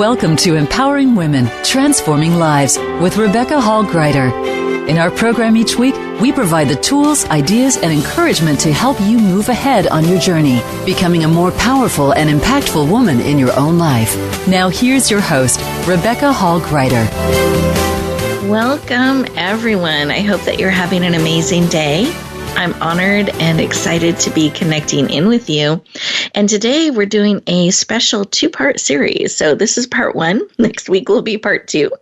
Welcome to Empowering Women, Transforming Lives with Rebecca Hall Gruyter. In our program each week, we provide the tools, ideas, and encouragement to help you move ahead on your journey, becoming a more powerful and impactful woman in your own life. Now here's your host, Rebecca Hall Gruyter. Welcome, everyone. I hope that you're having an amazing day. I'm honored and excited to be connecting in with you. And today we're doing a special two-part series. So this is part one. Next week will be part two.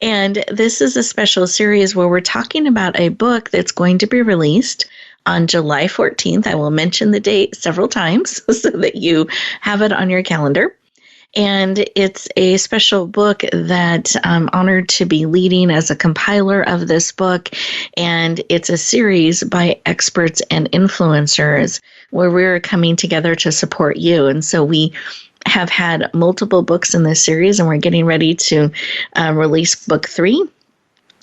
And this is a special series where we're talking about a book that's going to be released on July 14th. I will mention the date several times so that you have it on your calendar. And it's a special book that I'm honored to be leading as a compiler of this book. And it's a series by experts and influencers where we're coming together to support you. And so we have had multiple books in this series, and we're getting ready to release book 3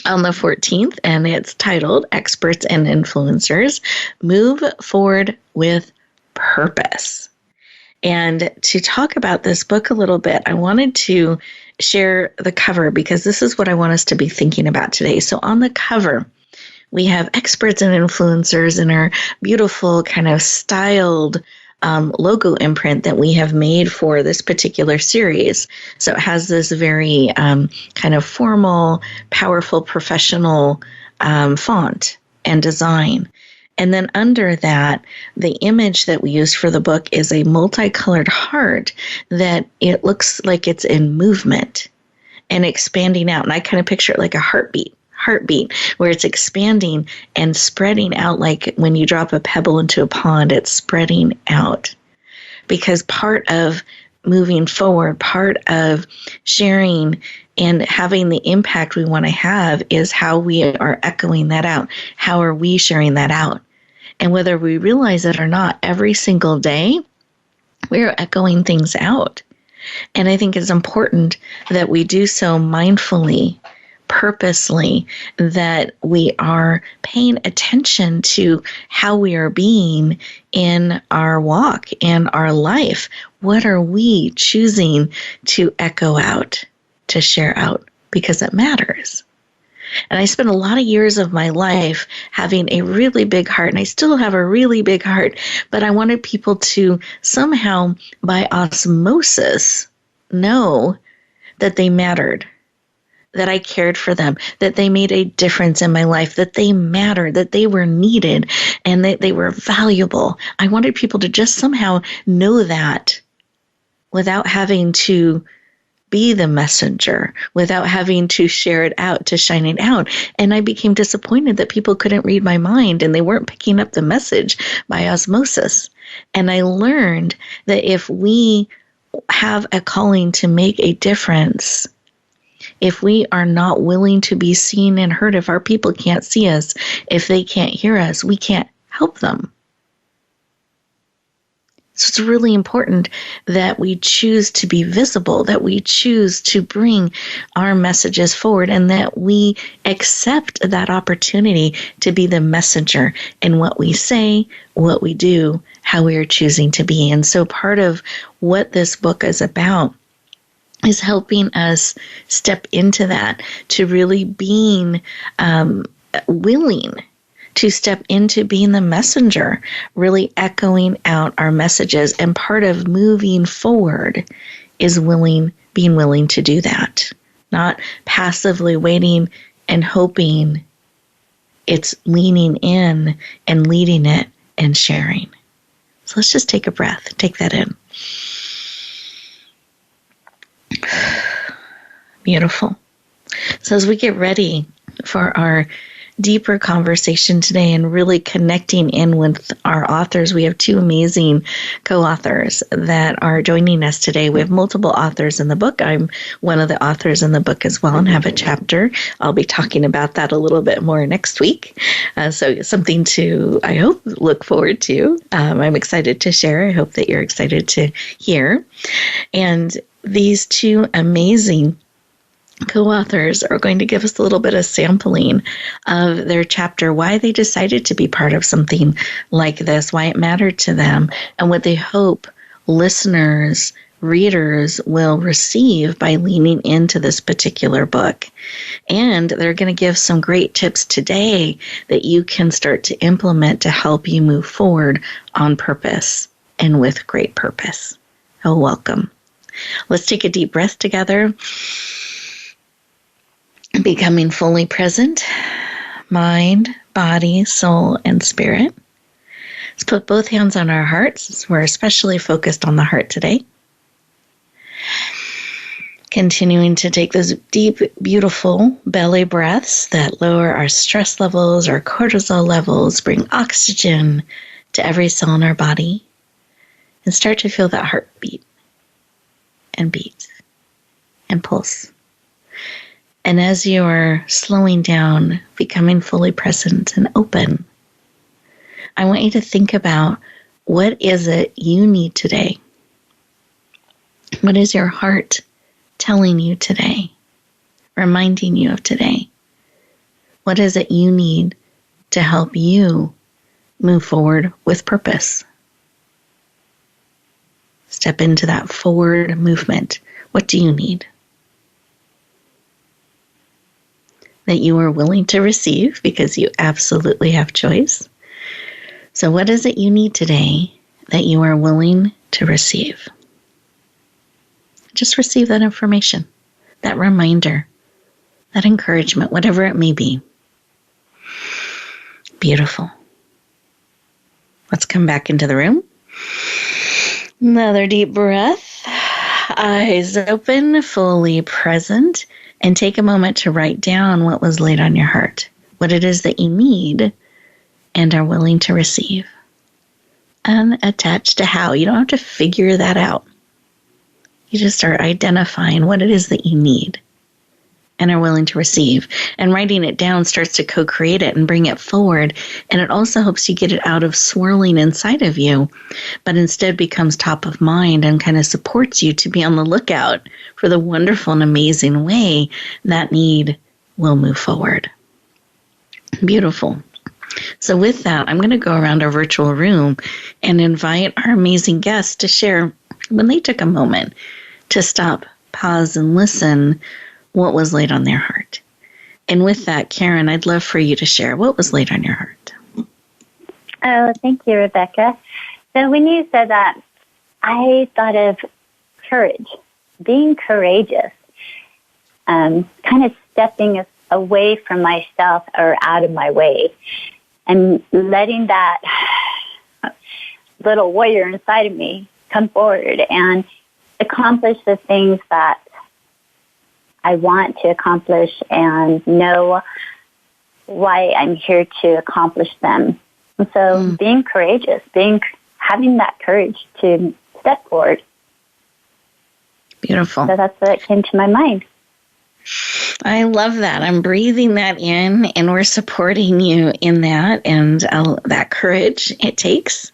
on the 14th. And it's titled Experts and Influencers, Move Forward with Purpose. And to talk about this book a little bit, I wanted to share the cover because this is what I want us to be thinking about today. So on the cover, we have experts and influencers in our beautiful kind of styled logo imprint that we have made for this particular series. So it has this very kind of formal, powerful, professional font and design. And then under that, the image that we used for the book is a multicolored heart that it looks like it's in movement and expanding out. And I kind of picture it like a heartbeat, where it's expanding and spreading out like when you drop a pebble into a pond, it's spreading out. Because part of moving forward, part of sharing and having the impact we want to have is how we are echoing that out. How are we sharing that out? And whether we realize it or not, every single day, we're echoing things out. And I think it's important that we do so mindfully, purposely, that we are paying attention to how we are being in our walk, in our life. What are we choosing to echo out, to share out? Because it matters. And I spent a lot of years of my life having a really big heart, and I still have a really big heart, but I wanted people to somehow, by osmosis, know that they mattered, that I cared for them, that they made a difference in my life, that they mattered, that they were needed, and that they were valuable. I wanted people to just somehow know that without having to be the messenger, without having to share it out, to shine it out. And I became disappointed that people couldn't read my mind and they weren't picking up the message by osmosis. And I learned that if we have a calling to make a difference, if we are not willing to be seen and heard, if our people can't see us, if they can't hear us, we can't help them. So it's really important that we choose to be visible, that we choose to bring our messages forward, and that we accept that opportunity to be the messenger in what we say, what we do, how we are choosing to be. And so part of what this book is about is helping us step into that, to really being willing to step into being the messenger, really echoing out our messages. And part of moving forward is being willing to do that, not passively waiting and hoping. It's leaning in and leading it and sharing. So let's just take a breath, take that in. Beautiful. So as we get ready for our deeper conversation today and really connecting in with our authors. We have 2 amazing co-authors that are joining us today. We have multiple authors in the book. I'm one of the authors in the book as well and have a chapter. I'll be talking about that a little bit more next week. So something to, I hope, look forward to. I'm excited to share. I hope that you're excited to hear. And these 2 amazing co-authors are going to give us a little bit of sampling of their chapter, why they decided to be part of something like this, why it mattered to them, and what they hope listeners readers will receive by leaning into this particular book. And they're going to give some great tips today that you can start to implement to help you move forward on purpose and with great purpose. Oh, welcome. Let's take a deep breath together. Becoming fully present, mind, body, soul, and spirit. Let's put both hands on our hearts. We're especially focused on the heart today. Continuing to take those deep, beautiful belly breaths that lower our stress levels, our cortisol levels, bring oxygen to every cell in our body, and start to feel that heartbeat and beat and pulse. And as you are slowing down, becoming fully present and open, I want you to think about, what is it you need today? What is your heart telling you today? Reminding you of today? What is it you need to help you move forward with purpose? Step into that forward movement. What do you need? That you are willing to receive, because you absolutely have choice. So what is it you need today that you are willing to receive? Just receive that information, that reminder, that encouragement, whatever it may be. Beautiful. Let's come back into the room. Another deep breath. Eyes open, fully present. And take a moment to write down what was laid on your heart, what it is that you need and are willing to receive. Unattached to how. You don't have to figure that out. You just start identifying what it is that you need and are willing to receive. And writing it down starts to co-create it and bring it forward. And it also helps you get it out of swirling inside of you, but instead becomes top of mind and kind of supports you to be on the lookout for the wonderful and amazing way that need will move forward. Beautiful. So with that, I'm going to go around our virtual room and invite our amazing guests to share when they took a moment to stop, pause, and listen what was laid on their heart. And with that, Karen, I'd love for you to share what was laid on your heart. Oh, thank you, Rebecca. So when you said that, I thought of courage, being courageous, kind of stepping away from myself or out of my way and letting that little warrior inside of me come forward and accomplish the things that I want to accomplish and know why I'm here to accomplish them. And so being courageous, having that courage to step forward. Beautiful. So that's what came to my mind. I love that. I'm breathing that in, and we're supporting you in that and that courage it takes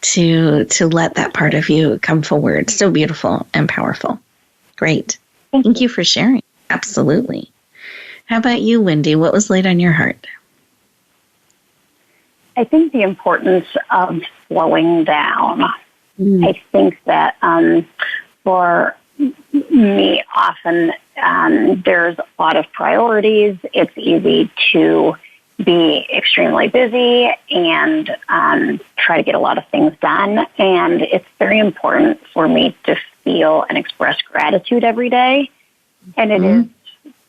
to let that part of you come forward. So beautiful and powerful. Great. Thank you for sharing. Absolutely. How about you, Wendy? What was laid on your heart? I think the importance of slowing down. I think that for me, often there's a lot of priorities. It's easy to be extremely busy and try to get a lot of things done. And it's very important for me to feel and express gratitude every day. And it is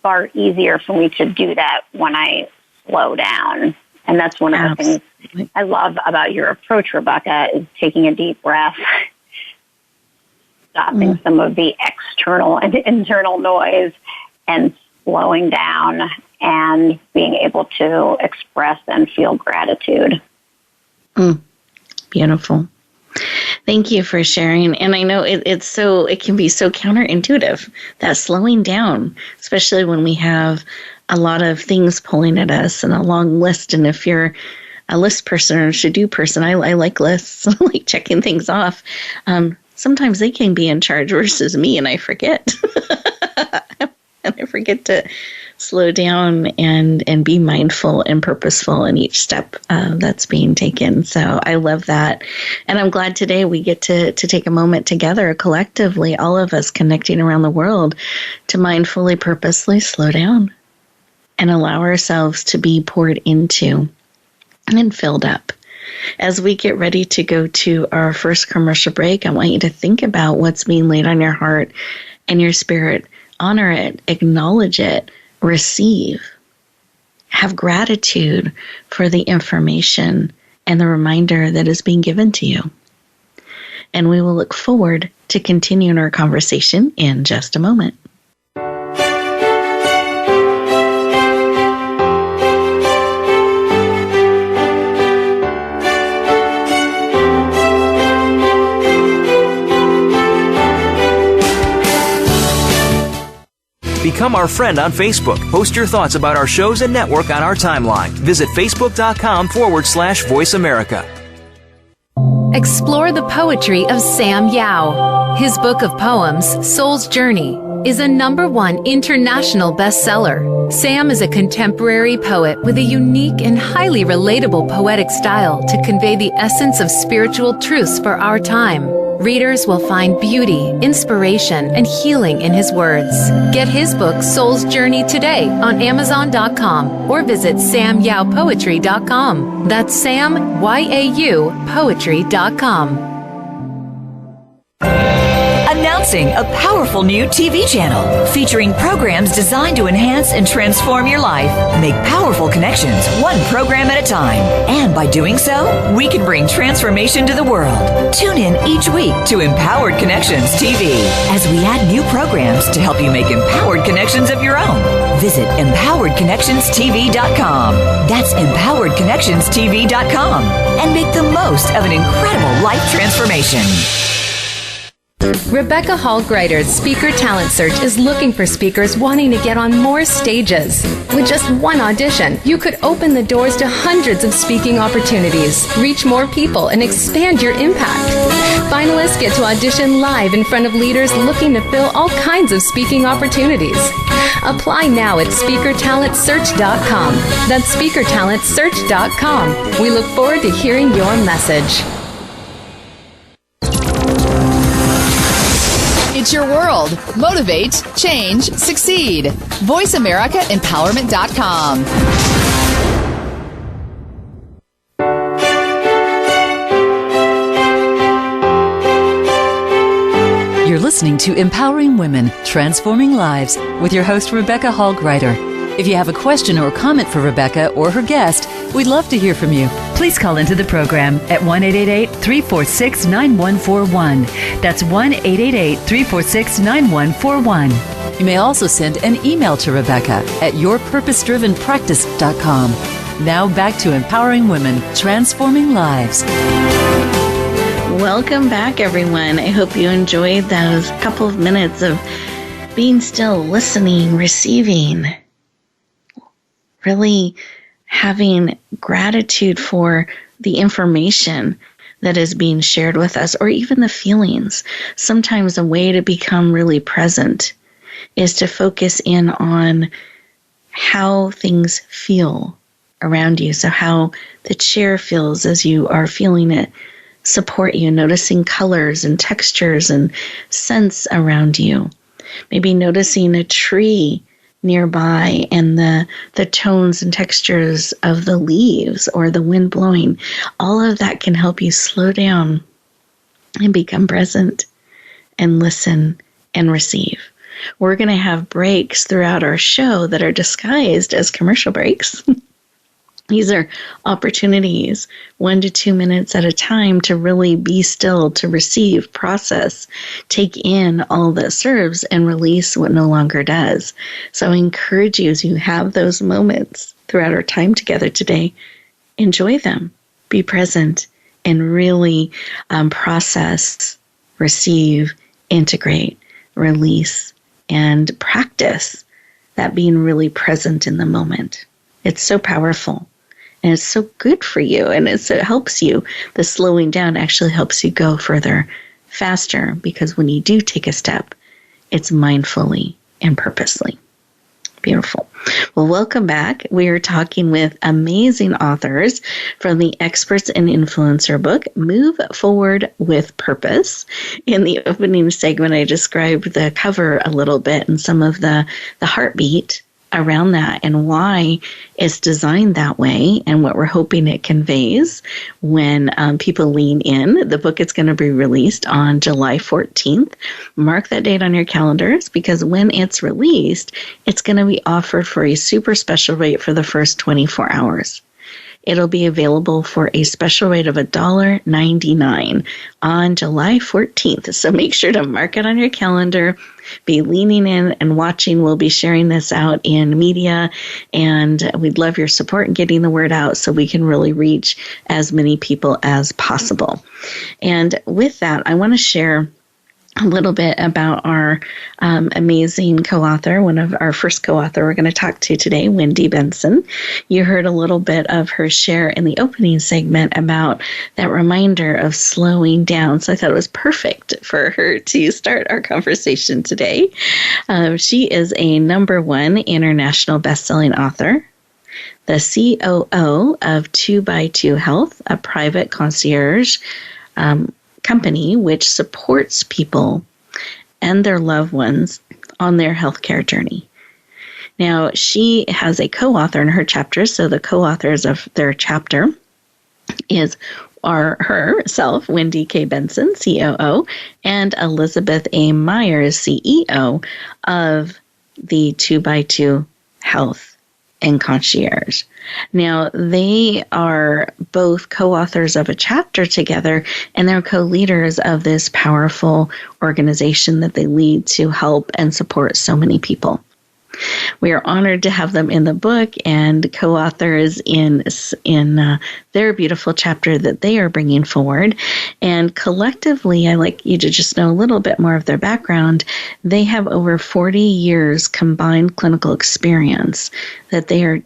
far easier for me to do that when I slow down. And that's one of the things I love about your approach, Rebecca, is taking a deep breath, stopping some of the external and internal noise, and slowing down and being able to express and feel gratitude. Beautiful. Thank you for sharing. And I know it can be so counterintuitive, that slowing down, especially when we have a lot of things pulling at us and a long list. And if you're a list person or a to-do person, I like lists. I like checking things off. Sometimes they can be in charge versus me, and I forget. And I forget to slow down and be mindful and purposeful in each step that's being taken. So I love that. And I'm glad today we get to take a moment together collectively, all of us connecting around the world, to mindfully, purposely slow down and allow ourselves to be poured into and filled up. As we get ready to go to our first commercial break, I want you to think about what's being laid on your heart and your spirit. Honor it, acknowledge it, receive. Have gratitude for the information and the reminder that is being given to you. And we will look forward to continuing our conversation in just a moment. Become our friend on Facebook. Post your thoughts about our shows and network on our timeline. Visit facebook.com/Voice America. Explore the poetry of Sam Yao. His book of poems, Soul's Journey, is a #1 international bestseller. Sam is a contemporary poet with a unique and highly relatable poetic style to convey the essence of spiritual truths for our time. Readers will find beauty, inspiration, and healing in his words. Get his book, Soul's Journey, today on Amazon.com or visit SamYaoPoetry.com. That's Sam, Y-A-U, Poetry.com. Announcing a powerful new TV channel featuring programs designed to enhance and transform your life. Make powerful connections, one program at a time. And by doing so, we can bring transformation to the world. Tune in each week to Empowered Connections TV as we add new programs to help you make empowered connections of your own. Visit EmpoweredConnectionsTV.com. That's EmpoweredConnectionsTV.com. And make the most of an incredible life transformation. Rebecca Hall Greider's Speaker Talent Search is looking for speakers wanting to get on more stages. With just one audition, you could open the doors to hundreds of speaking opportunities, reach more people, and expand your impact. Finalists get to audition live in front of leaders looking to fill all kinds of speaking opportunities. Apply now at SpeakerTalentSearch.com. That's SpeakerTalentSearch.com. We look forward to hearing your message. It's your world. Motivate, change, succeed. VoiceAmericaEmpowerment.com. You're listening to Empowering Women, Transforming Lives with your host, Rebecca Hall Greider. If you have a question or comment for Rebecca or her guest, we'd love to hear from you. Please call into the program at 1-888-346-9141. That's 1-888-346-9141. You may also send an email to Rebecca at yourpurposedrivenpractice.com. Now back to Empowering Women, Transforming Lives. Welcome back, everyone. I hope you enjoyed those couple of minutes of being still, listening, receiving, really having gratitude for the information that is being shared with us, or even the feelings. Sometimes a way to become really present is to focus in on how things feel around you. So how the chair feels as you are feeling it support you, noticing colors and textures and scents around you. Maybe noticing a tree nearby and the tones and textures of the leaves or the wind blowing. All of that can help you slow down and become present and listen and receive. We're going to have breaks throughout our show that are disguised as commercial breaks. These are opportunities, 1 to 2 minutes at a time, to really be still, to receive, process, take in all that serves, and release what no longer does. So I encourage you, as you have those moments throughout our time together today, enjoy them, be present, and really process, receive, integrate, release, and practice that being really present in the moment. It's so powerful. And it's so good for you, and it helps you. The slowing down actually helps you go further, faster, because when you do take a step, it's mindfully and purposely. Beautiful. Well, welcome back. We are talking with amazing authors from the Experts in Influencer book, Move Forward with Purpose. In the opening segment, I described the cover a little bit and some of the heartbeat around that and why it's designed that way and what we're hoping it conveys when people lean in. The book is going to be released on July 14th. Mark that date on your calendars because when it's released, it's going to be offered for a super special rate for the first 24 hours. It'll be available for a special rate of $1.99 on July 14th. So make sure to mark it on your calendar. Be leaning in and watching. We'll be sharing this out in media, and we'd love your support in getting the word out so we can really reach as many people as possible. And with that, I want to share a little bit about our amazing co-author, one of our first co-author we're going to talk to today, Wendy Benson. You heard a little bit of her share in the opening segment about that reminder of slowing down. So I thought it was perfect for her to start our conversation today. She is a #1 international best-selling author, the COO of 2x2 Health, a private concierge company which supports people and their loved ones on their healthcare journey. Now, she has a co-author in her chapter, so the co-authors of their chapter are herself, Wendy K. Benson, COO, and Elizabeth A. Myers, CEO of the 2x2 Health and Concierge. Now, they are both co-authors of a chapter together, and they're co-leaders of this powerful organization that they lead to help and support so many people. We are honored to have them in the book and co-authors in their beautiful chapter that they are bringing forward. And collectively, I'd like you to just know a little bit more of their background. They have over 40 years combined clinical experience that they are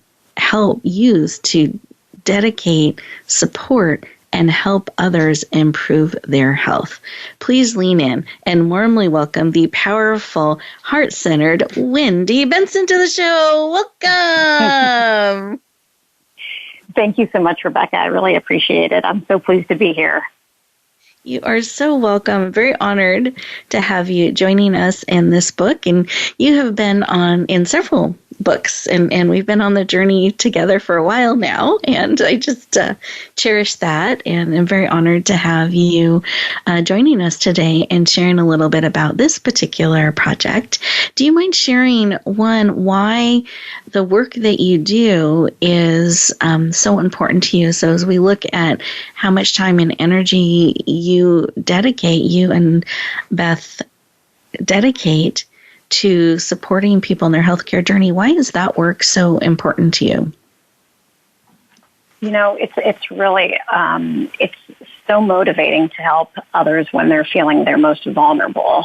use to dedicate, support, and help others improve their health. Please lean in and warmly welcome the powerful, heart-centered Wendy Benson to the show. Welcome. Thank you so much, Rebecca. I really appreciate it. I'm so pleased to be here. You are so welcome. Very honored to have you joining us in this book. And you have been in several books, and we've been on the journey together for a while now, and I just cherish that, and I'm very honored to have you joining us today and sharing a little bit about this particular project. Do you mind sharing, why the work that you do is so important to you? So as we look at how much time and energy you and Beth dedicate to supporting people in their healthcare journey, why is that work so important to you? You know, it's really it's so motivating to help others when they're feeling their most vulnerable.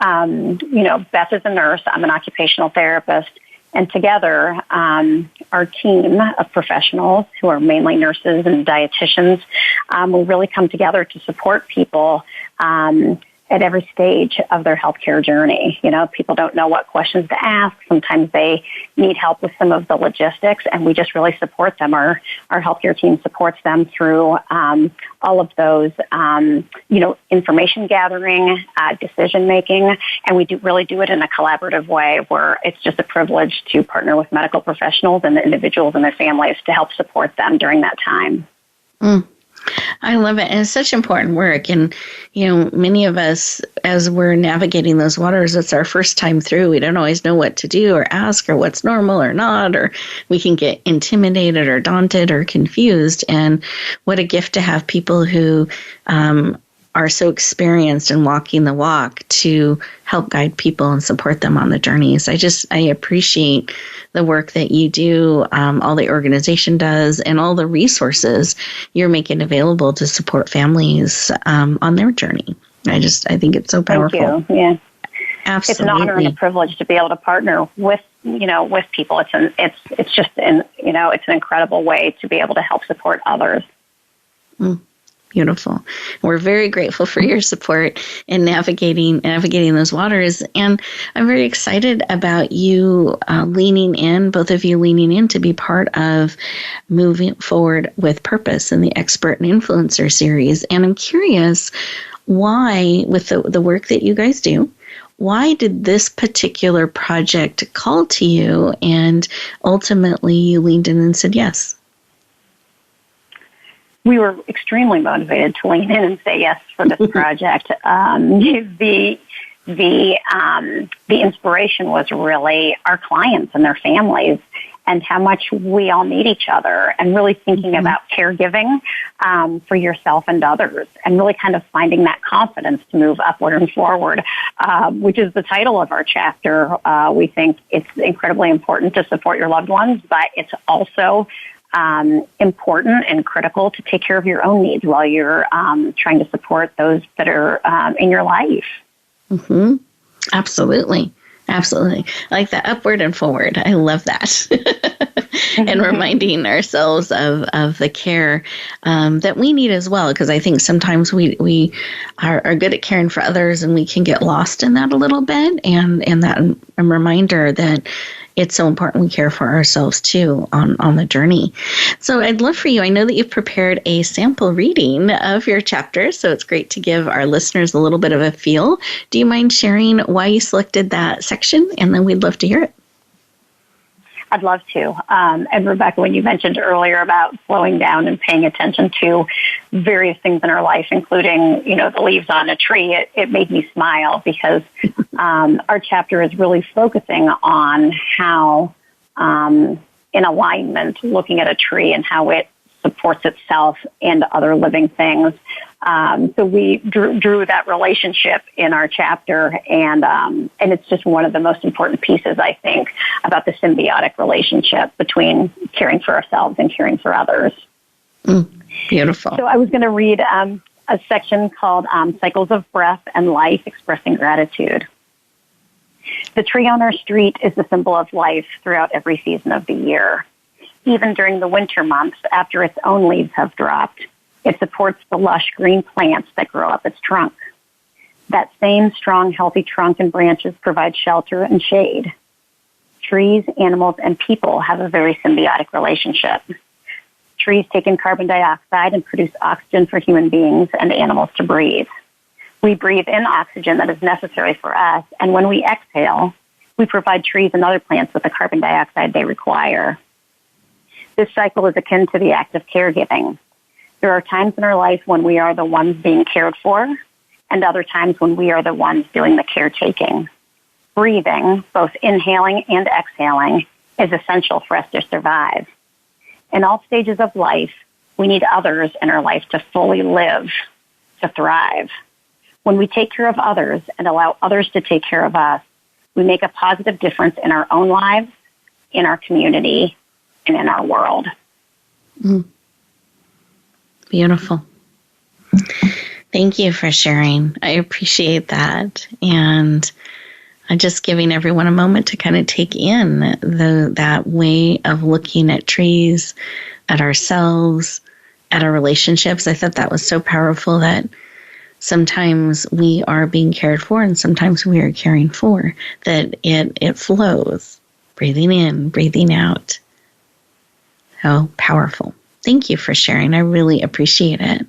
Beth is a nurse. I'm an occupational therapist. And together, our team of professionals who are mainly nurses and dietitians will really come together to support people at every stage of their healthcare journey. You know, people don't know what questions to ask. Sometimes they need help with some of the logistics, and we just really support them. Our healthcare team supports them through all of those, information gathering, decision making, and we really do it in a collaborative way where it's just a privilege to partner with medical professionals and the individuals and their families to help support them during that time. I love it. And it's such important work. And, many of us, as we're navigating those waters, it's our first time through. We don't always know what to do or ask or what's normal or not, or we can get intimidated or daunted or confused. And what a gift to have people who are so experienced in walking the walk to help guide people and support them on the journeys. I appreciate the work that you do, all the organization does, and all the resources you're making available to support families on their journey. I think it's so powerful. Thank you. Yeah. Absolutely. It's an honor and a privilege to be able to partner with people. It's just an incredible way to be able to help support others. Beautiful. We're very grateful for your support in navigating those waters. And I'm very excited about you leaning in, both of you leaning in to be part of Moving Forward with Purpose in the Expert and Influencer series. And I'm curious why, with the work that you guys do, why did this particular project call to you and ultimately you leaned in and said yes? We were extremely motivated to lean in and say yes for this project. The inspiration was really our clients and their families and how much we all need each other, and really thinking about caregiving for yourself and others, and really kind of finding that confidence to move upward and forward, which is the title of our chapter. We think it's incredibly important to support your loved ones, but it's also important and critical to take care of your own needs while you're trying to support those that are in your life. Mm-hmm. Absolutely. Absolutely. I like that, upward and forward. I love that. And reminding ourselves of the care that we need as well, because I think sometimes we are good at caring for others and we can get lost in that a little bit, and that a reminder that it's so important we care for ourselves too on the journey. So I'd love for you, I know that you've prepared a sample reading of your chapter, so it's great to give our listeners a little bit of a feel. Do you mind sharing why you selected that section? And then we'd love to hear it. I'd love to. And Rebecca, when you mentioned earlier about slowing down and paying attention to various things in our life, including, the leaves on a tree, it made me smile, because our chapter is really focusing on how, in alignment, looking at a tree and how it supports itself and other living things. So we drew that relationship in our chapter, and it's just one of the most important pieces, I think, about the symbiotic relationship between caring for ourselves and caring for others. Beautiful. So I was going to read a section called Cycles of Breath and Life, Expressing Gratitude. The tree on our street is the symbol of life throughout every season of the year. Even during the winter months, after its own leaves have dropped, it supports the lush green plants that grow up its trunk. That same strong, healthy trunk and branches provide shelter and shade. Trees, animals, and people have a very symbiotic relationship. Trees take in carbon dioxide and produce oxygen for human beings and animals to breathe. We breathe in oxygen that is necessary for us, and when we exhale, we provide trees and other plants with the carbon dioxide they require. This cycle is akin to the act of caregiving. There are times in our life when we are the ones being cared for, and other times when we are the ones doing the caretaking. Breathing, both inhaling and exhaling, is essential for us to survive. In all stages of life, we need others in our life to fully live, to thrive. When we take care of others and allow others to take care of us, we make a positive difference in our own lives, in our community, and in our world. Beautiful. Thank you for sharing. I appreciate that. And I'm just giving everyone a moment to kind of take in that way of looking at trees, at ourselves, at our relationships. I thought that was so powerful, that sometimes we are being cared for and sometimes we are caring for, that it flows, breathing in, breathing out. How powerful. Thank you for sharing. I really appreciate it.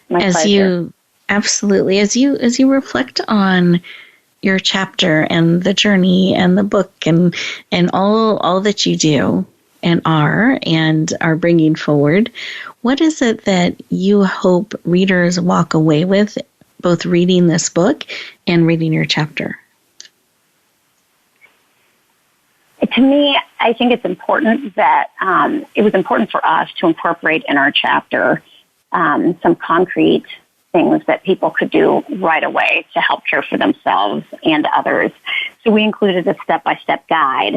My pleasure. As you reflect on your chapter and the journey and the book and all that you do and are bringing forward, what is it that you hope readers walk away with, both reading this book and reading your chapter? To me, I think it's important that it was important for us to incorporate in our chapter some concrete things that people could do right away to help care for themselves and others. So we included a step-by-step guide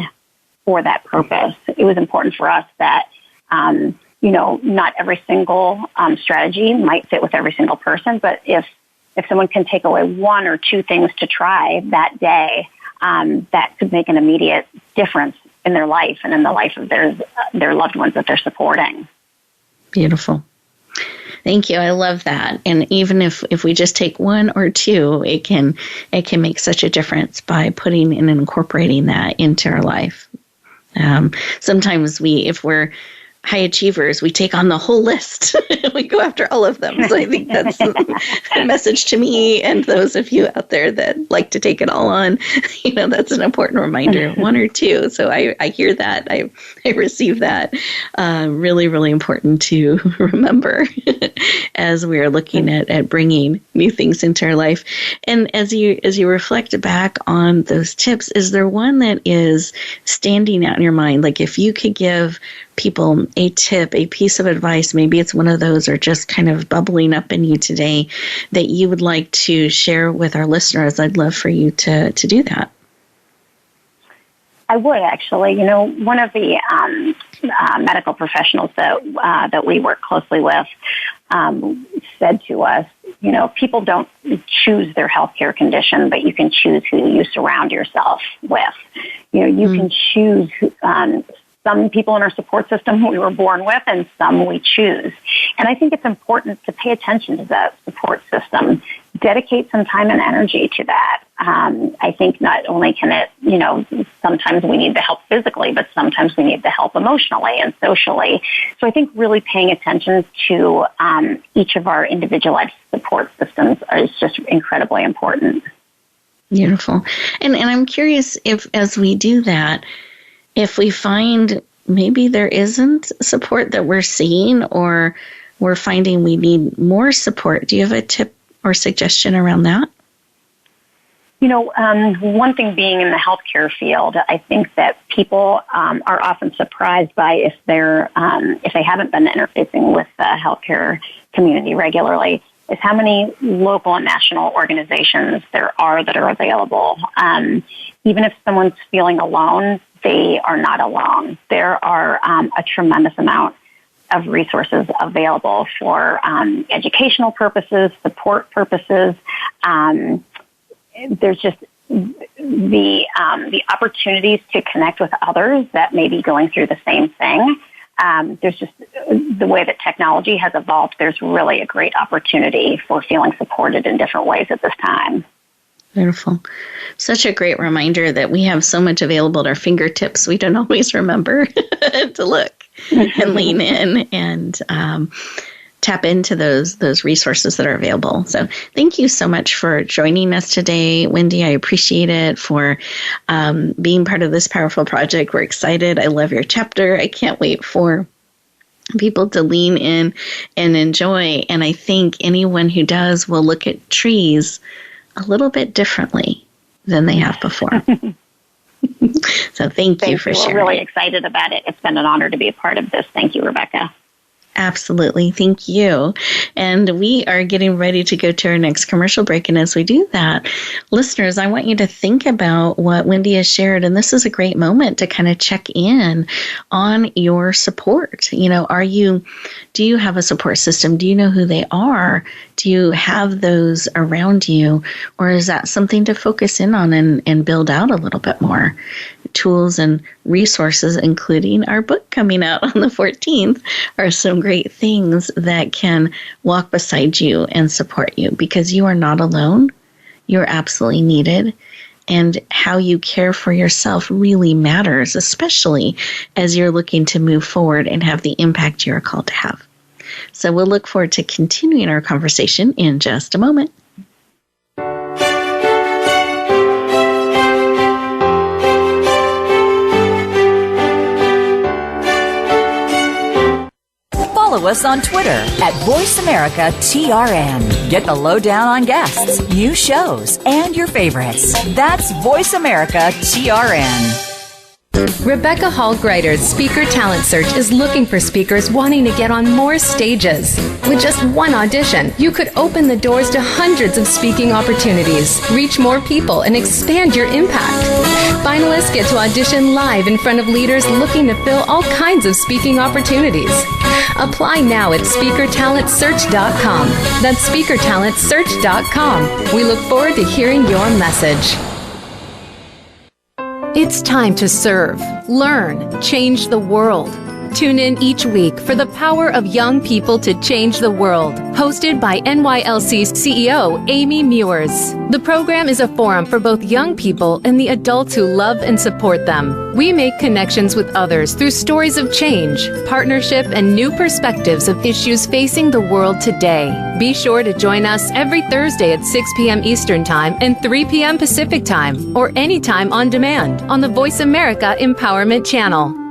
for that purpose. It was important for us that, not every single strategy might fit with every single person, but if someone can take away one or two things to try that day, that could make an immediate difference in their life and in the life of their loved ones that they're supporting. Beautiful. Thank you. I love that. And even if we just take one or two, it can make such a difference by putting and incorporating that into our life. Sometimes if we're high achievers, we take on the whole list. We go after all of them. So I think that's a message to me and those of you out there that like to take it all on. That's an important reminder, one or two. So I hear that. I receive that. Really, really important to remember as we are looking at bringing new things into our life. And as you reflect back on those tips, is there one that is standing out in your mind? Like if you could give people a tip, a piece of advice, maybe it's one of those or just kind of bubbling up in you today that you would like to share with our listeners, I'd love for you to do that. I would actually. One of the medical professionals that we work closely with said to us, people don't choose their healthcare condition, but you can choose who you surround yourself with. You can choose some people in our support system we were born with and some we choose. And I think it's important to pay attention to that support system, dedicate some time and energy to that. I think not only can it, sometimes we need the help physically, but sometimes we need the help emotionally and socially. So I think really paying attention to each of our individualized support systems is just incredibly important. Beautiful. And I'm curious if, as we do that, if we find maybe there isn't support that we're seeing or we're finding we need more support, do you have a tip or suggestion around that? One thing being in the healthcare field, I think that people are often surprised by if they haven't been interfacing with the healthcare community regularly, is how many local and national organizations there are that are available. Even if someone's feeling alone, they are not alone. There are a tremendous amount of resources available for educational purposes, support purposes. There's just the opportunities to connect with others that may be going through the same thing. There's just the way that technology has evolved. There's really a great opportunity for feeling supported in different ways at this time. Beautiful. Such a great reminder that we have so much available at our fingertips. We don't always remember to look and lean in and tap into those resources that are available. So thank you so much for joining us today, Wendy. I appreciate it for being part of this powerful project. We're excited. I love your chapter. I can't wait for people to lean in and enjoy. And I think anyone who does will look at trees a little bit differently than they have before. So thank you for sharing. We're really excited about it. It's been an honor to be a part of this. Thank you, Rebecca. Absolutely. Thank you. And we are getting ready to go to our next commercial break. And as we do that, listeners, I want you to think about what Wendy has shared. And this is a great moment to kind of check in on your support. Do you have a support system? Do you know who they are? Do you have those around you? Or is that something to focus in on and build out a little bit more? Tools and resources, including our book coming out on the 14th, are some great things that can walk beside you and support you, because you are not alone. You're absolutely needed. And how you care for yourself really matters, especially as you're looking to move forward and have the impact you're called to have. So we'll look forward to continuing our conversation in just a moment. Follow us on Twitter at VoiceAmericaTRN. Get the lowdown on guests, new shows, and your favorites. That's VoiceAmericaTRN. Rebecca Hall Greider's Speaker Talent Search is looking for speakers wanting to get on more stages. With just one audition, you could open the doors to hundreds of speaking opportunities, reach more people, and expand your impact. Finalists get to audition live in front of leaders looking to fill all kinds of speaking opportunities. Apply now at SpeakerTalentSearch.com. That's SpeakerTalentSearch.com. We look forward to hearing your message. It's time to serve, learn, change the world. Tune in each week for the power of young people to change the world. Hosted by NYLC's CEO, Amy Mewers. The program is a forum for both young people and the adults who love and support them. We make connections with others through stories of change, partnership, and new perspectives of issues facing the world today. Be sure to join us every Thursday at 6 p.m. Eastern Time and 3 p.m. Pacific Time, or anytime on demand on the Voice America Empowerment Channel.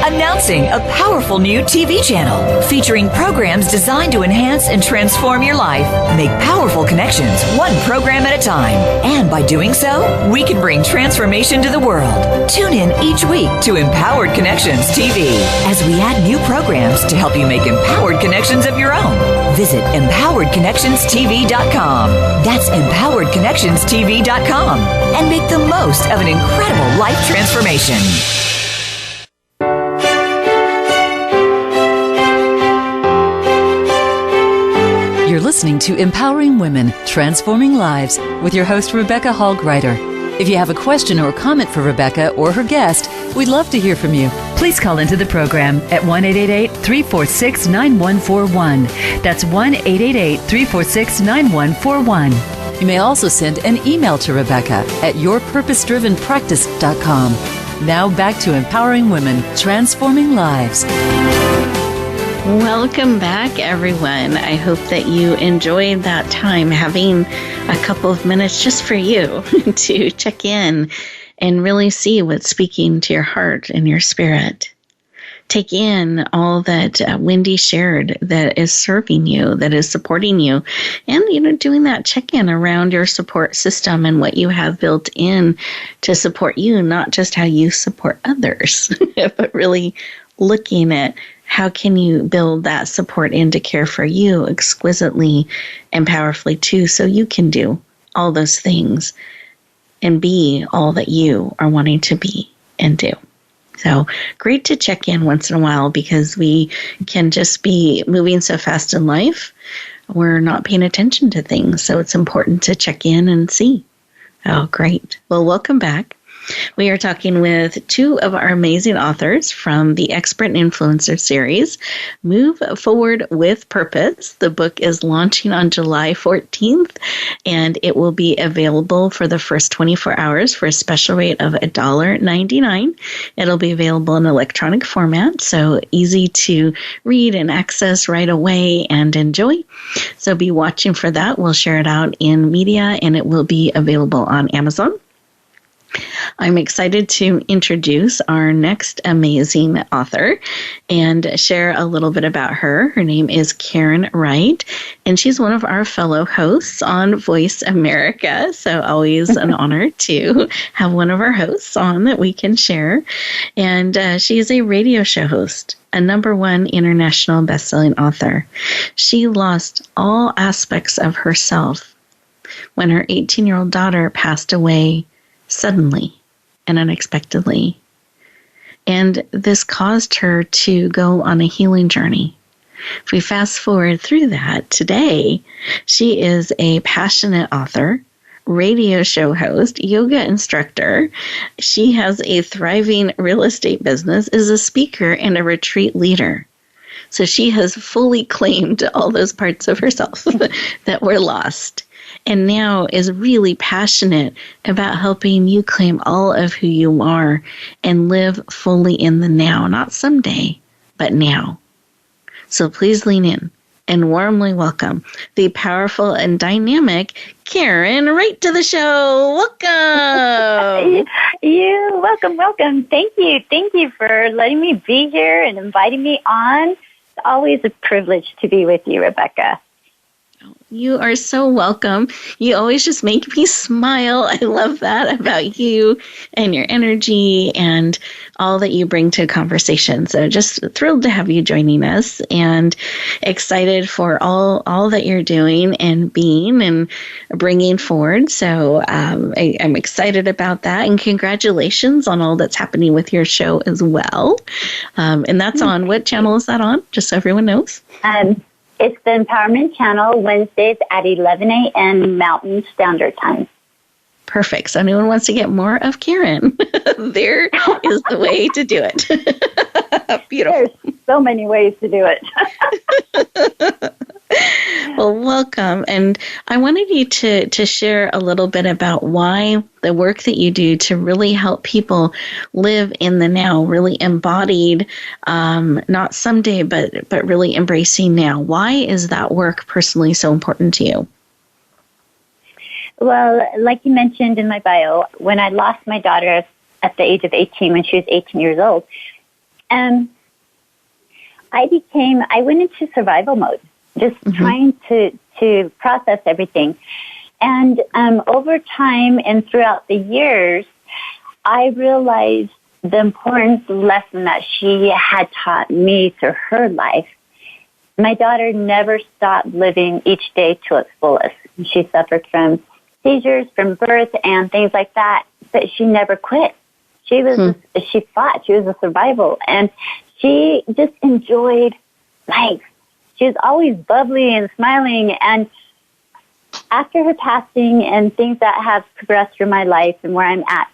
Announcing a powerful new TV channel featuring programs designed to enhance and transform your life. Make powerful connections, one program at a time. And by doing so, we can bring transformation to the world. Tune in each week to Empowered Connections TV as we add new programs to help you make empowered connections of your own. Visit empoweredconnectionstv.com. That's empoweredconnectionstv.com. And make the most of an incredible life transformation. You're listening to Empowering Women, Transforming Lives with your host, Rebecca Hall-Griter. If you have a question or comment for Rebecca or her guest, we'd love to hear from you. Please call into the program at 1-888-346-9141. That's 1-888-346-9141. You may also send an email to Rebecca at yourpurposedrivenpractice.com. Now back to Empowering Women, Transforming Lives. Welcome back, everyone. I hope that you enjoyed that time having a couple of minutes just for you to check in and really see what's speaking to your heart and your spirit. Take in all that Wendy shared that is serving you, that is supporting you, and, doing that check-in around your support system and what you have built in to support you, not just how you support others, but really looking at how can you build that support in to care for you exquisitely and powerfully too, so you can do all those things and be all that you are wanting to be and do. So great to check in once in a while, because we can just be moving so fast in life, we're not paying attention to things. So it's important to check in and see. Oh, great. Well, welcome back. We are talking with two of our amazing authors from the Expert and Influencer series, Move Forward with Purpose. The book is launching on July 14th, and it will be available for the first 24 hours for a special rate of $1.99. It'll be available in electronic format, so easy to read and access right away and enjoy. So be watching for that. We'll share it out in media, and it will be available on Amazon. I'm excited to introduce our next amazing author and share a little bit about her. Her name is Karen Wright, and she's one of our fellow hosts on Voice America. So always an honor to have one of our hosts on that we can share. And she is a radio show host, a #1 international best-selling author. She lost all aspects of herself when her 18-year-old daughter passed away suddenly and unexpectedly. And this caused her to go on a healing journey. If we fast forward through that, today, she is a passionate author, radio show host, yoga instructor. She has a thriving real estate business, is a speaker, and a retreat leader. So she has fully claimed all those parts of herself that were lost, and now is really passionate about helping you claim all of who you are and live fully in the now, not someday, but now. So please lean in and warmly welcome the powerful and dynamic Karen Wright to the show. Welcome. Welcome. Thank you for letting me be here and inviting me on. It's always a privilege to be with you, Rebecca. You are so welcome. You always just make me smile. I love that about you and your energy and all that you bring to conversation. So just thrilled to have you joining us, and excited for all that you're doing and being and bringing forward. So I'm excited about that, and congratulations on all that's happening with your show as well. And that's on, what channel is that on? Just so everyone knows. It's the Empowerment Channel, Wednesdays at 11 a.m. Mountain Standard Time. Perfect. So anyone wants to get more of Karen, there is the way to do it. Beautiful. There's so many ways to do it. Well, welcome. And I wanted you to share a little bit about why the work that you do to really help people live in the now, really embodied, not someday, but really embracing now. Why is that work personally so important to you? Well, like you mentioned in my bio, when I lost my daughter at the age of 18, when she was 18 years old, I went into survival mode, just trying to process everything. And over time and throughout the years, I realized the important lesson that she had taught me through her life. My daughter never stopped living each day to its fullest. She suffered from seizures from birth and things like that, but she never quit. She fought. She was a survival, and she just enjoyed life. She was always bubbly and smiling. And after her passing and things that have progressed through my life and where I'm at,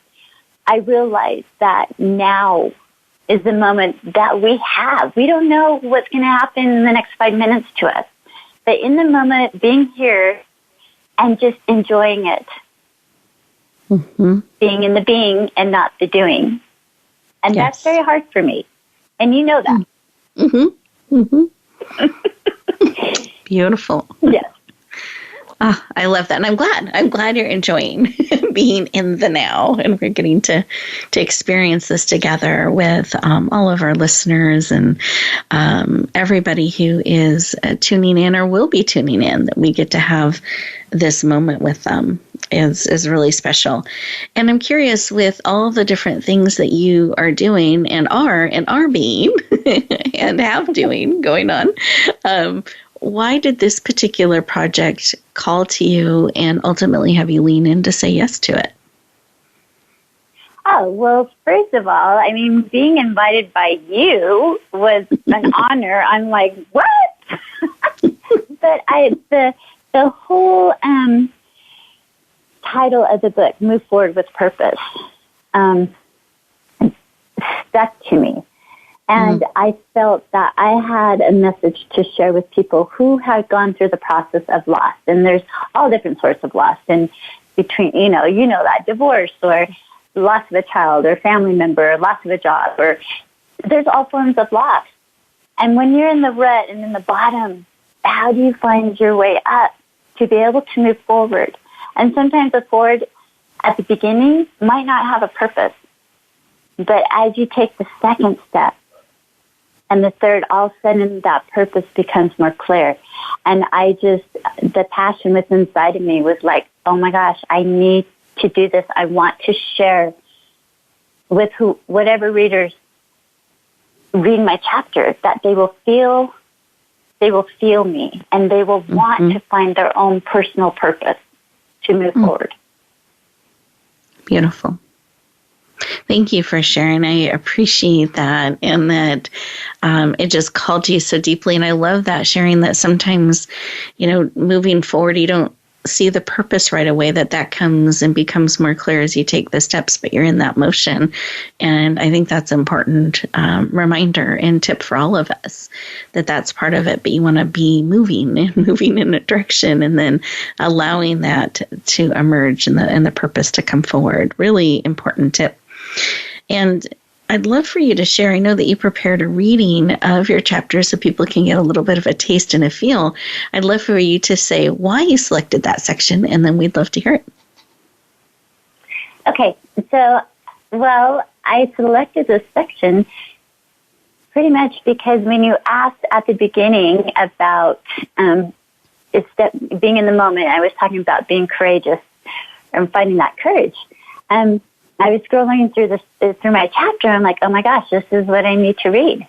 I realized that now is the moment that we have. We don't know what's going to happen in the next 5 minutes to us, but in the moment, being here and just enjoying it. Being in the being and not the doing. And that's very hard for me. And you know that. Beautiful. Yes. Oh, I love that. And I'm glad you're enjoying being in the now. And we're getting to experience this together with all of our listeners and everybody who is tuning in or will be tuning in, that we get to have this moment with them is really special. And I'm curious, with all the different things that you are doing and are being and have doing going on, why did this particular project call to you and ultimately have you lean in to say yes to it? Oh, well, first of all, I mean, being invited by you was an honor. I'm like, what? But the whole title of the book, Move Forward with Purpose, stuck to me. And I felt that I had a message to share with people who had gone through the process of loss. And there's all different sorts of loss. And between, you know that divorce or loss of a child or family member, loss of a job, or there's all forms of loss. And when you're in the rut and in the bottom, how do you find your way up to be able to move forward? And sometimes the forward at the beginning might not have a purpose. But as you take the second step, and the third, all of a sudden that purpose becomes more clear. And the passion within inside of me was like, oh my gosh, I need to do this. I want to share with whatever readers read my chapter, that they will feel me, and they will want to find their own personal purpose to move forward. Beautiful. Thank you for sharing. I appreciate that, and that it just called to you so deeply. And I love that, sharing that sometimes, moving forward, you don't see the purpose right away, that comes and becomes more clear as you take the steps, but you're in that motion. And I think that's an important reminder and tip for all of us, that's part of it. But you want to be moving in a direction, and then allowing that to emerge and the purpose to come forward. Really important tip. And I'd love for you to share. I know that you prepared a reading of your chapter so people can get a little bit of a taste and a feel. I'd love for you to say why you selected that section, and then we'd love to hear it. Okay. So, I selected this section pretty much because when you asked at the beginning about being in the moment, I was talking about being courageous and finding that courage. I was scrolling through my chapter. I'm like, oh my gosh, this is what I need to read.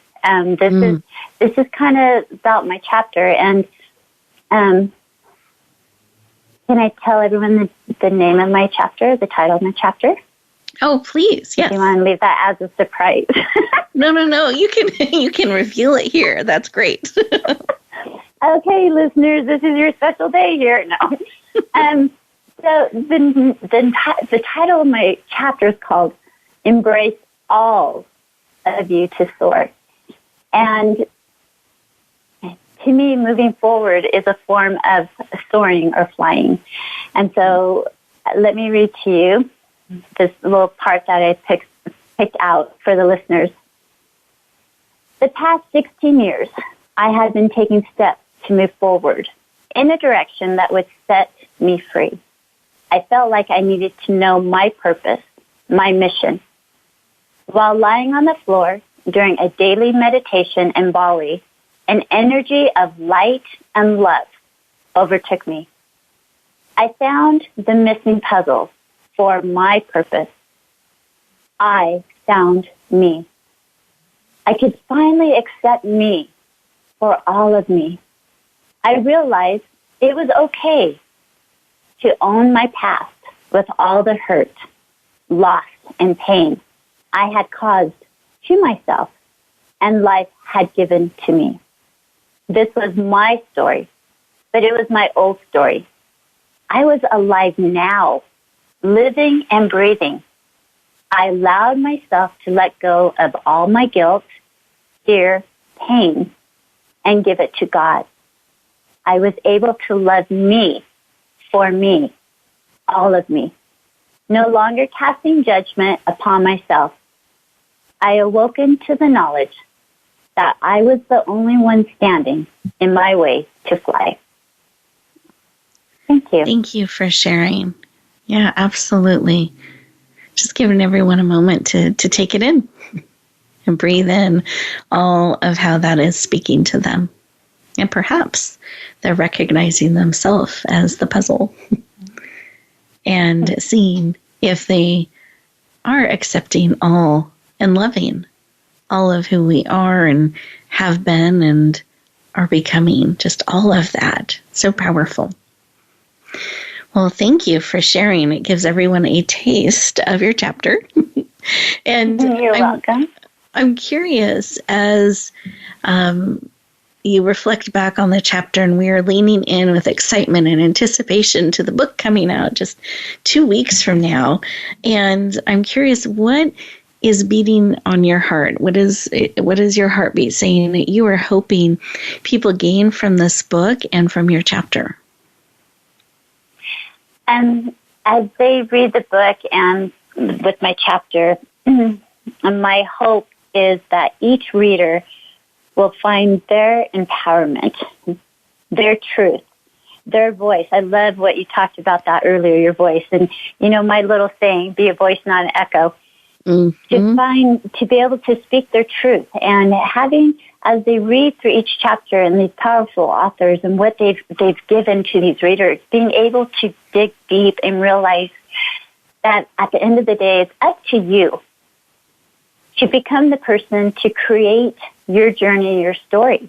This is kind of about my chapter. And can I tell everyone the name of my chapter, the title of my chapter? Oh, please, yes. Do you want to leave that as a surprise? No. You can reveal it here. That's great. Okay, listeners, this is your special day here. No. So the title of my chapter is called Embrace All of You to Soar. And to me, moving forward is a form of soaring or flying. And so let me read to you this little part that I picked out for the listeners. The past 16 years, I had been taking steps to move forward in a direction that would set me free. I felt like I needed to know my purpose, my mission. While lying on the floor during a daily meditation in Bali, an energy of light and love overtook me. I found the missing puzzle for my purpose. I found me. I could finally accept me for all of me. I realized it was okay to own my past with all the hurt, loss, and pain I had caused to myself and life had given to me. This was my story, but it was my old story. I was alive now, living and breathing. I allowed myself to let go of all my guilt, fear, pain, and give it to God. I was able to love me for me, all of me, no longer casting judgment upon myself. I awoken to the knowledge that I was the only one standing in my way to fly. Thank you. Thank you for sharing. Yeah, absolutely. Just giving everyone a moment to take it in and breathe in all of how that is speaking to them. And perhaps they're recognizing themselves as the puzzle and seeing if they are accepting all and loving all of who we are and have been and are becoming, just all of that. So powerful. Well, thank you for sharing. It gives everyone a taste of your chapter. And you're welcome. I'm curious, as you reflect back on the chapter, and we are leaning in with excitement and anticipation to the book coming out just 2 weeks from now. And I'm curious, what is beating on your heart? What is your heartbeat saying that you are hoping people gain from this book and from your chapter? As they read the book and with my chapter, my hope is that each reader will find their empowerment, their truth, their voice. I love what you talked about that earlier, your voice. And, my little saying, be a voice, not an echo. Mm-hmm. To be able to speak their truth, and having, as they read through each chapter and these powerful authors and what they've given to these readers, being able to dig deep and realize that at the end of the day, it's up to you to become the person to create your journey, your story.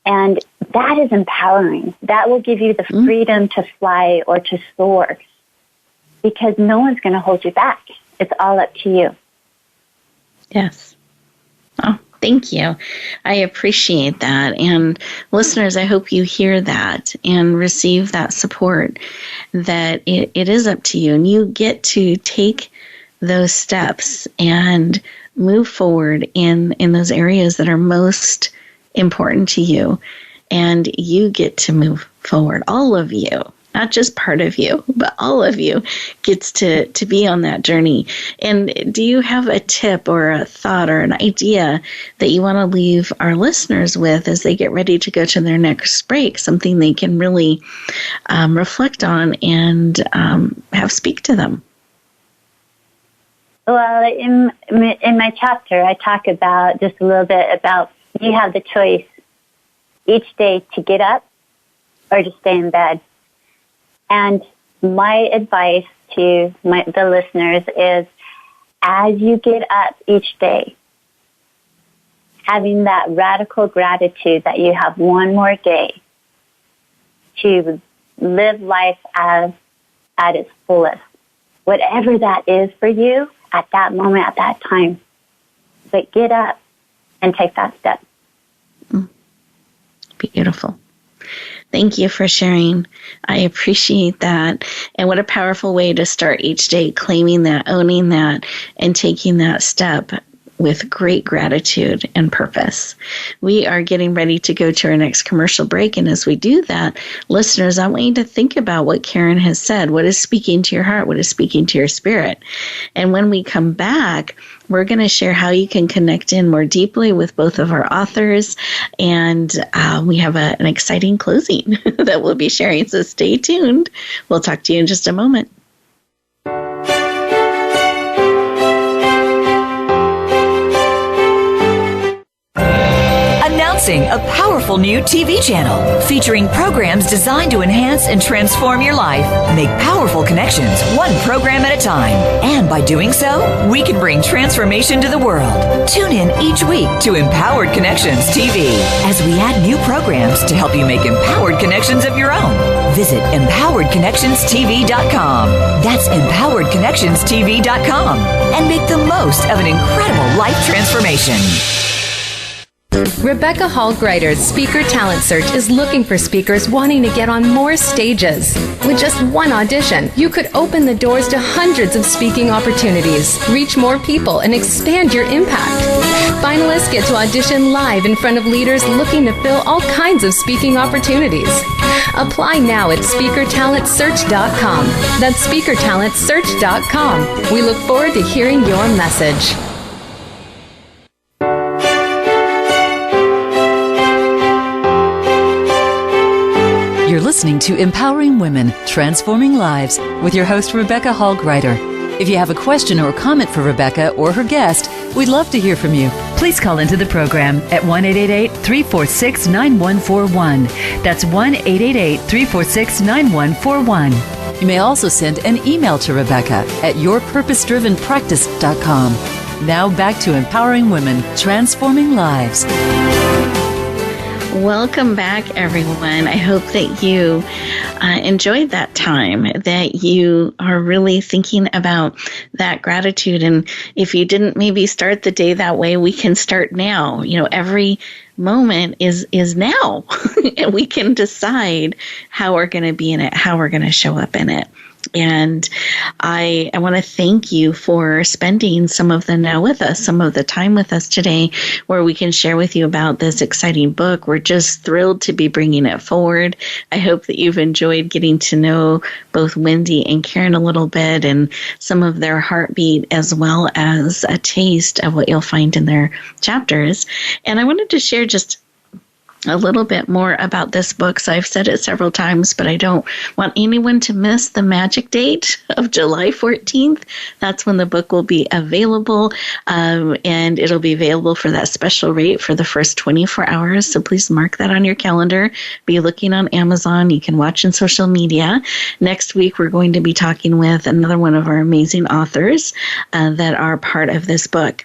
And that is empowering. That will give you the freedom to fly or to soar, because no one's going to hold you back. It's all up to you. Yes. Oh, thank you. I appreciate that. And listeners, I hope you hear that and receive that support, that it is up to you, and you get to take those steps and move forward in those areas that are most important to you. And you get to move forward. All of you, not just part of you, but all of you gets to be on that journey. And do you have a tip or a thought or an idea that you want to leave our listeners with as they get ready to go to their next break, something they can really reflect on and have speak to them? Well, in my chapter, I talk about just a little bit about you have the choice each day to get up or to stay in bed. And my advice to the listeners is, as you get up each day, having that radical gratitude that you have one more day to live life at its fullest, whatever that is for you at that moment, at that time. But get up and take that step. Beautiful. Thank you for sharing. I appreciate that. And what a powerful way to start each day, claiming that, owning that, and taking that step with great gratitude and purpose. We are getting ready to go to our next commercial break. And as we do that, listeners, I want you to think about what Karen has said. What is speaking to your heart? What is speaking to your spirit? And when we come back, we're going to share how you can connect in more deeply with both of our authors. And we have an exciting closing that we'll be sharing. So stay tuned. We'll talk to you in just a moment. Announcing a powerful new TV channel featuring programs designed to enhance and transform your life. Make powerful connections, one program at a time. And by doing so, we can bring transformation to the world. Tune in each week to Empowered Connections TV as we add new programs to help you make empowered connections of your own. Visit empoweredconnectionstv.com. That's empoweredconnectionstv.com. And make the most of an incredible life transformation. Rebecca Hall Greider's Speaker Talent Search is looking for speakers wanting to get on more stages. With just one audition, you could open the doors to hundreds of speaking opportunities, reach more people, and expand your impact. Finalists get to audition live in front of leaders looking to fill all kinds of speaking opportunities. Apply now at SpeakerTalentSearch.com. That's SpeakerTalentSearch.com. We look forward to hearing your message. You're listening to Empowering Women, Transforming Lives with your host, Rebecca Hall Greider. If you have a question or comment for Rebecca or her guest, we'd love to hear from you. Please call into the program at 1-888-346-9141. That's 1-888-346-9141. You may also send an email to Rebecca at yourpurposedrivenpractice.com. Now back to Empowering Women, Transforming Lives. Welcome back, everyone. I hope that you enjoyed that time, that you are really thinking about that gratitude. And if you didn't maybe start the day that way, we can start now. You know, every moment is now, and we can decide how we're going to be in it, how we're going to show up in it. And I want to thank you for spending some of the now with us, some of the time with us today, where we can share with you about this exciting book. We're just thrilled to be bringing it forward. I hope that you've enjoyed getting to know both Wendy and Karen a little bit and some of their heartbeat, as well as a taste of what you'll find in their chapters. And I wanted to share just a little bit more about this book. So I've said it several times, but I don't want anyone to miss the magic date of July 14th. That's when the book will be available, and it'll be available for that special rate for the first 24 hours. So please mark that on your calendar. Be looking on Amazon. You can watch in social media. Next week, we're going to be talking with another one of our amazing authors that are part of this book.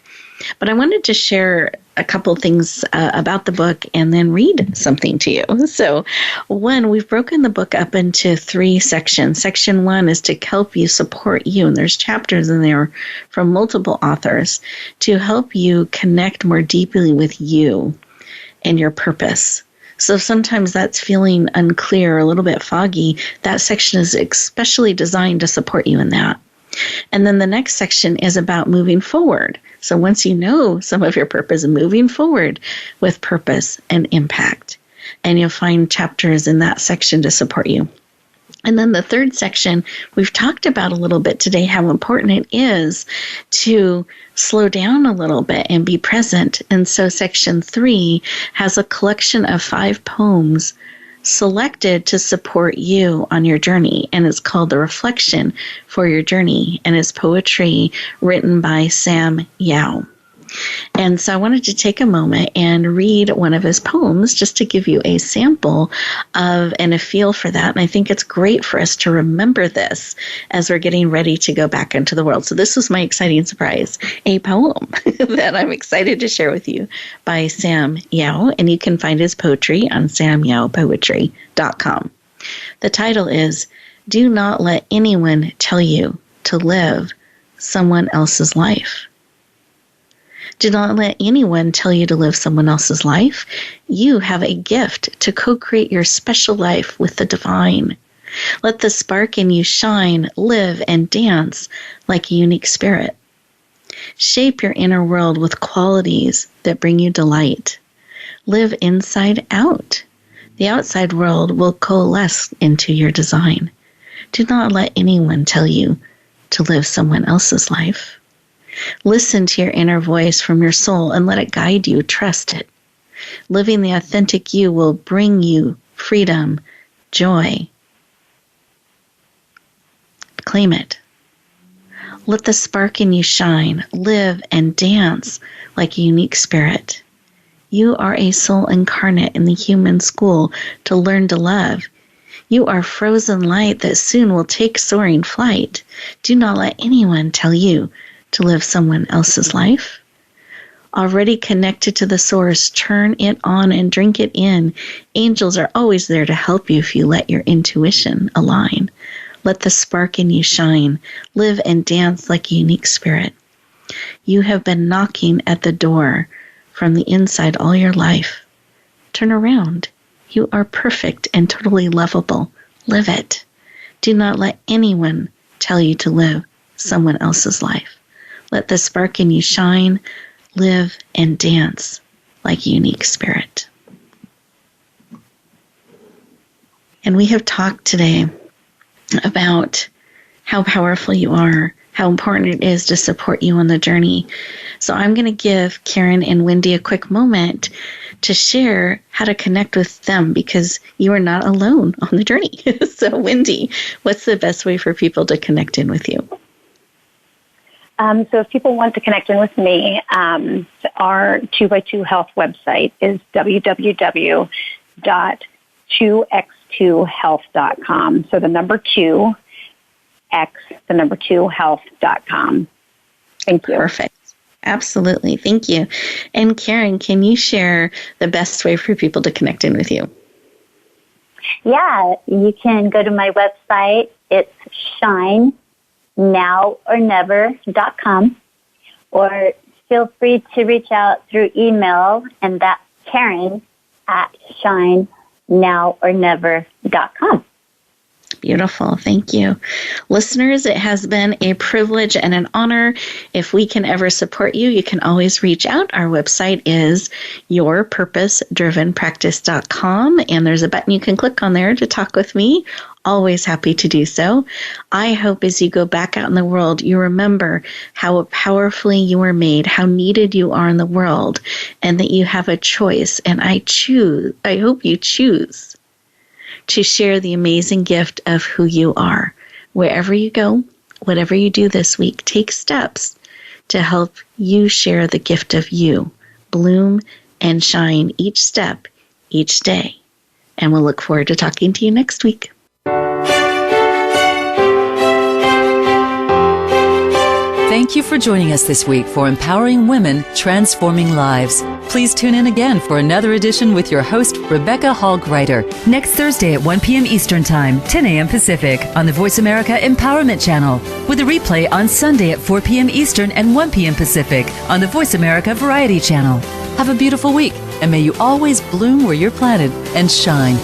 But I wanted to share a couple things about the book and then read something to you. So, one, we've broken the book up into 3 sections. Section 1 is to help you, support you, and there's chapters in there from multiple authors to help you connect more deeply with you and your purpose. So sometimes that's feeling unclear, a little bit foggy. That section is especially designed to support you in that. And then the next section is about moving forward. So once you know some of your purpose, moving forward with purpose and impact. And you'll find chapters in that section to support you. And then the third section, we've talked about a little bit today how important it is to slow down a little bit and be present. And so section 3 has a collection of 5 poems selected to support you on your journey, and it's called The Reflection for Your Journey, and it's poetry written by Sam Yao. And so I wanted to take a moment and read one of his poems just to give you a sample of and a feel for that. And I think it's great for us to remember this as we're getting ready to go back into the world. So this was my exciting surprise, a poem that I'm excited to share with you by Sam Yao. And you can find his poetry on samyaopoetry.com. The title is, Do Not Let Anyone Tell You to Live Someone Else's Life. Do not let anyone tell you to live someone else's life. You have a gift to co-create your special life with the divine. Let the spark in you shine, live, and dance like a unique spirit. Shape your inner world with qualities that bring you delight. Live inside out. The outside world will coalesce into your design. Do not let anyone tell you to live someone else's life. Listen to your inner voice from your soul and let it guide you. Trust it. Living the authentic you will bring you freedom, joy. Claim it. Let the spark in you shine, live, and dance like a unique spirit. You are a soul incarnate in the human school to learn to love. You are frozen light that soon will take soaring flight. Do not let anyone tell you to live someone else's life. Already connected to the source, turn it on and drink it in. Angels are always there to help you if you let your intuition align. Let the spark in you shine. Live and dance like a unique spirit. You have been knocking at the door from the inside all your life. Turn around. You are perfect and totally lovable. Live it. Do not let anyone tell you to live someone else's life. Let the spark in you shine, live, and dance like a unique spirit. And we have talked today about how powerful you are, how important it is to support you on the journey. So I'm going to give Karen and Wendy a quick moment to share how to connect with them, because you are not alone on the journey. So Wendy, what's the best way for people to connect in with you? So if people want to connect in with me, our 2x2 Health website is www.2x2health.com. So the number 2, X, the number 2, health.com. Thank you. Perfect. Absolutely. Thank you. And Karen, can you share the best way for people to connect in with you? Yeah, you can go to my website. It's shinenowornever.com, or feel free to reach out through email, and that's Karen@shinenowornever.com. Beautiful. Thank you. Listeners, it has been a privilege and an honor. If we can ever support you, you can always reach out. Our website is yourpurposedrivenpractice.com, and there's a button you can click on there to talk with me. Always happy to do so. I hope as you go back out in the world, you remember how powerfully you were made, how needed you are in the world, and that you have a choice. And I hope you choose to share the amazing gift of who you are. Wherever you go, whatever you do this week, take steps to help you share the gift of you. Bloom and shine each step, each day. And we'll look forward to talking to you next week. Thank you for joining us this week for Empowering Women, Transforming Lives. Please tune in again for another edition with your host, Rebecca Hall-Gruyter, next Thursday at 1 p.m. Eastern Time, 10 a.m. Pacific, on the Voice America Empowerment Channel, with a replay on Sunday at 4 p.m. Eastern and 1 p.m. Pacific on the Voice America Variety Channel. Have a beautiful week, and may you always bloom where you're planted and shine.